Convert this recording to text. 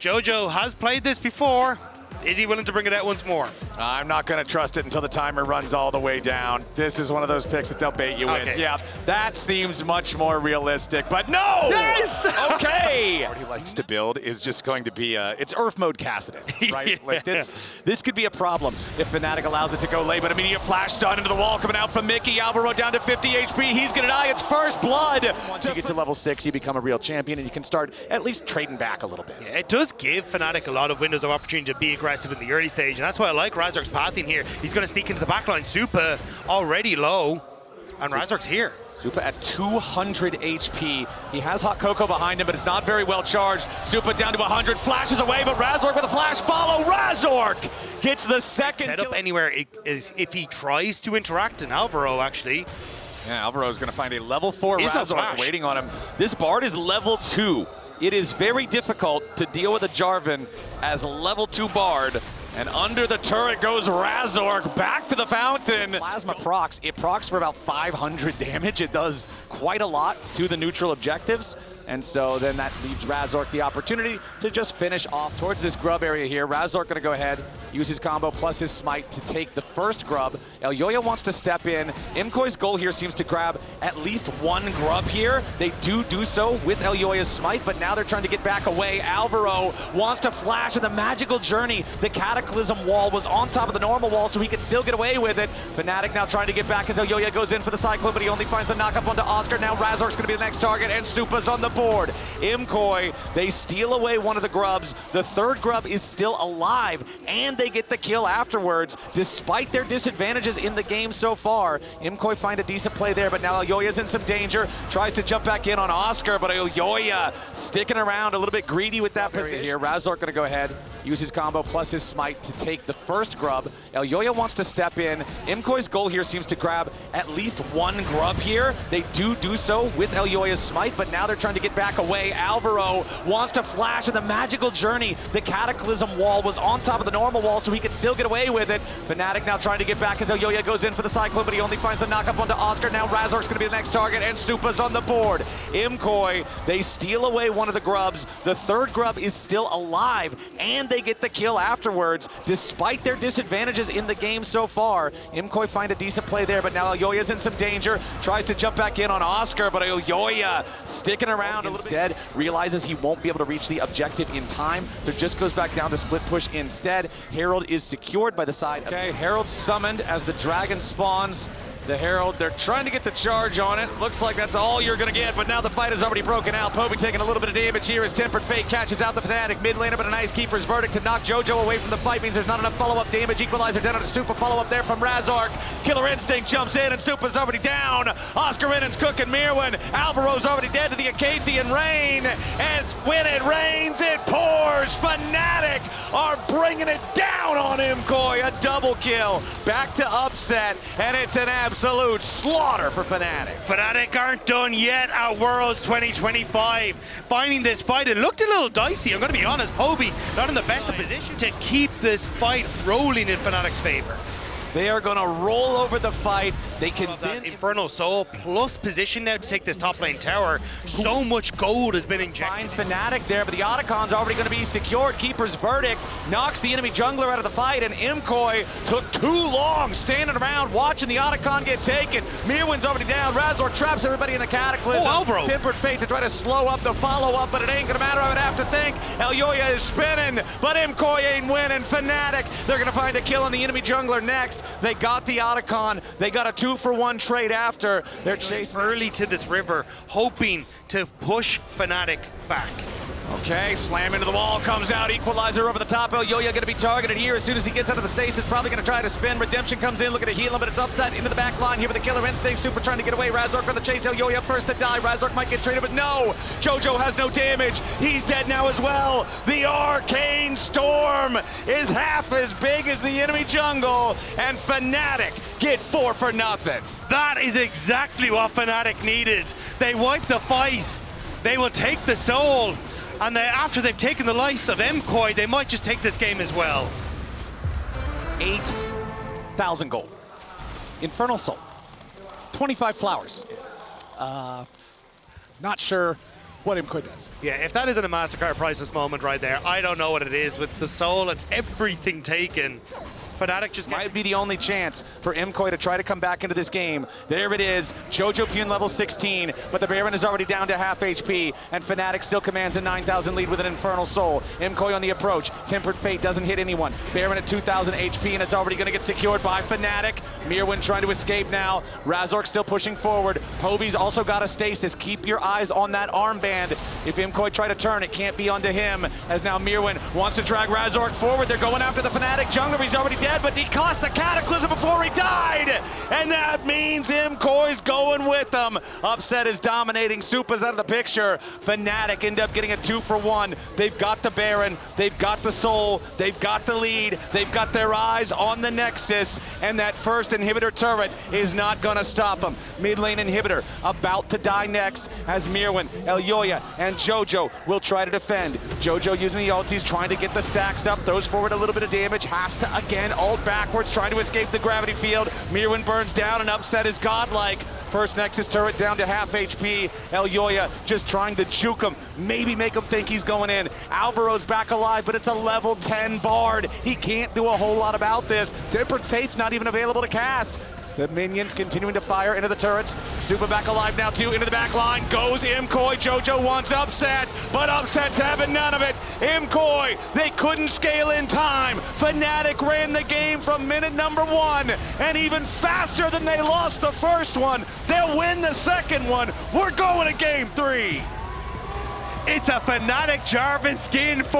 Jojo has played this before. Is he willing to bring it out once more? I'm not going to trust it until the timer runs all the way down. This is one of those picks that they'll bait you in. Yeah, that seems much more realistic, but no! Yes! Okay! What he likes to build is just going to be it's Earth mode Kassadin, right? Yeah. Like this could be a problem if Fnatic allows it to go late, but immediate flash stun into the wall coming out from Mickey. Alvaro down to 50 HP. He's going to die. It's first blood. Once you get to level 6, you become a real champion, and you can start at least trading back a little bit. Yeah, it does give Fnatic a lot of windows of opportunity to be aggressive in the early stage, and that's why I like Razork's pathing here. He's going to sneak into the backline. Supa already low, and Razork's here. Supa at 200 HP. He has Hot Cocoa behind him, but it's not very well charged. Supa down to 100, flashes away, but Razork with a flash follow. Razork gets the second Set up anywhere if he tries to interact, and Alvaro actually. Yeah, Alvaro's going to find a level 4 Razork flash waiting on him. This Bard is level 2. It is very difficult to deal with a Jarvan as level 2 Bard. And under the turret goes Razork, back to the fountain. Plasma procs, it procs for about 500 damage. It does quite a lot to the neutral objectives. And so then that leaves Razork the opportunity to just finish off towards this Grub area here. Razork gonna go ahead, use his combo plus his smite to take the first Grub. Elyoya wants to step in. MKOI's goal here seems to grab at least one Grub here. They do so with Elyoya's smite, but now they're trying to get back away. Alvaro wants to flash in the magical journey. The Cataclysm wall was on top of the normal wall, so he could still get away with it. Fnatic now trying to get back as Elyoya goes in for the Cyclone, but he only finds the knockup onto Oscar. Now Razork's gonna be the next target, and Supa's on the board. MKOI, they steal away one of the Grubs. The third Grub is still alive, and they get the kill afterwards, despite their disadvantages in the game so far. MKOI find a decent play there, but now Elyoya's in some danger. Tries to jump back in on Oscar, but Elyoya sticking around a little bit greedy with that position here. Razork gonna go ahead, use his combo plus his smite to take the first Grub. Elyoya wants to step in. MKOI's goal here seems to grab at least one Grub here. They do so with Elyoya's smite, but now they're trying to get back away. Alvaro wants to flash in the magical journey. The Cataclysm wall was on top of the normal wall, so he could still get away with it. Fnatic now trying to get back as Elyoya goes in for the Cyclone, but he only finds the knockup onto Oscar. Now Razork's gonna be the next target, and Supa's on the board. MKOI, they steal away one of the Grubs. The third Grub is still alive, and they get the kill afterwards, despite their disadvantages in the game so far. MKOI find a decent play there, but now Elyoya's in some danger. Tries to jump back in on Oscar, but Elyoya sticking around a little bit. Instead, realizes he won't be able to reach the objective in time, so just goes back down to split push instead. Herald is secured by the side. Okay, Herald summoned as the dragon spawns. The Herald, they're trying to get the charge on it. Looks like that's all you're gonna get, but now the fight has already broken out. Poby taking a little bit of damage here as Tempered Fate catches out the Fnatic mid laner, but a nice keeper's verdict to knock Jojo away from the fight means there's not enough follow-up damage. Equalizer down on a Supa follow-up there from Razork. Killer Instinct jumps in and Supa's already down. Oscar Innan's cooking Mirwin. Alvaro's already dead to the Acathian Rain, and when it rains, it pours. Fnatic are bringing it down on MKOI. A double kill, back to upset, and it's an absolute slaughter for Fnatic. Fnatic aren't done yet at Worlds 2025. Finding this fight, it looked a little dicey. I'm going to be honest, Poby not in the best of position to keep this fight rolling in Fnatic's favor. They are going to roll over the fight. They can that Infernal Soul plus position now to take this top lane tower. So much gold has been injected. Find Fnatic there, but the Otacon's already going to be secured. Keeper's verdict knocks the enemy jungler out of the fight, and MKOI took too long standing around watching the Otacon get taken. Mirwin's already down. Razork traps everybody in the Cataclysm. Oh, Alvaro. Tempered Fate to try to slow up the follow-up, but it ain't going to matter. I would have to think. Elyoya is spinning, but MKOI ain't winning. Fnatic, they're going to find a kill on the enemy jungler next. They got the Otacon. They got a 2-for-1 trade after. They're chasing early to this river, hoping to push Fnatic back. Okay, slam into the wall, comes out, Equalizer over the top. Elyoya gonna be targeted here as soon as he gets out of the stasis. Probably gonna try to spin. Redemption comes in, looking to heal him, but it's upset into the back line here with the Killer Instinct. Supa trying to get away. Razork for the chase. Elyoya first to die. Razork might get traded, but no! Jojo has no damage. He's dead now as well. The Arcane Storm is half as big as the enemy jungle, and Fnatic get 4 for nothing. That is exactly what Fnatic needed. They wipe the fight. They will take the soul. And after they've taken the life of MKOI, they might just take this game as well. 8,000 gold. Infernal Soul. 25 flowers. Not sure what MKOI does. Yeah, if that isn't a MasterCard priceless moment right there, I don't know what it is. With the soul and everything taken, Fnatic just might be the only chance for MKOI to try to come back into this game. There it is, Jojo Pune level 16, but the Baron is already down to half HP, and Fnatic still commands a 9,000 lead with an Infernal Soul. MKOI on the approach, Tempered Fate doesn't hit anyone. Baron at 2,000 HP, and it's already going to get secured by Fnatic. Mirwin trying to escape now. Razork still pushing forward. Poby's also got a stasis. Keep your eyes on that armband. If MKOI try to turn, it can't be onto him, as now Mirwin wants to drag Razork forward. They're going after the Fnatic jungler. He's already dead, but he cost the Cataclysm before he died, and that means MKOI's going with them. Upset is dominating. Supa's out of the picture. Fnatic end up getting a 2-for-1. They've got the Baron, they've got the Soul, they've got the lead, they've got their eyes on the Nexus, and that first inhibitor turret is not gonna stop them. Mid lane inhibitor about to die next, as Mirwin, Elyoya, and Jojo will try to defend. Jojo using the ultis, trying to get the stacks up, throws forward a little bit of damage, has to again ult backwards, trying to escape the gravity field. Mirwin burns down, and Upset is godlike. First Nexus turret down to half HP. Elyoya just trying to juke him, maybe make him think he's going in. Alvaro's back alive, but it's a level 10 Bard. He can't do a whole lot about this. Tempered Fate's not even available to cast. The minions continuing to fire into the turrets. Supa back alive now too, into the back line. Goes MKOI, Jojo wants Upset, but Upset's having none of it. MKOI, they couldn't scale in time. Fnatic ran the game from minute number 1, and even faster than they lost the first one. They'll win the second one. We're going to game 3. It's a Fnatic Jarvan skin for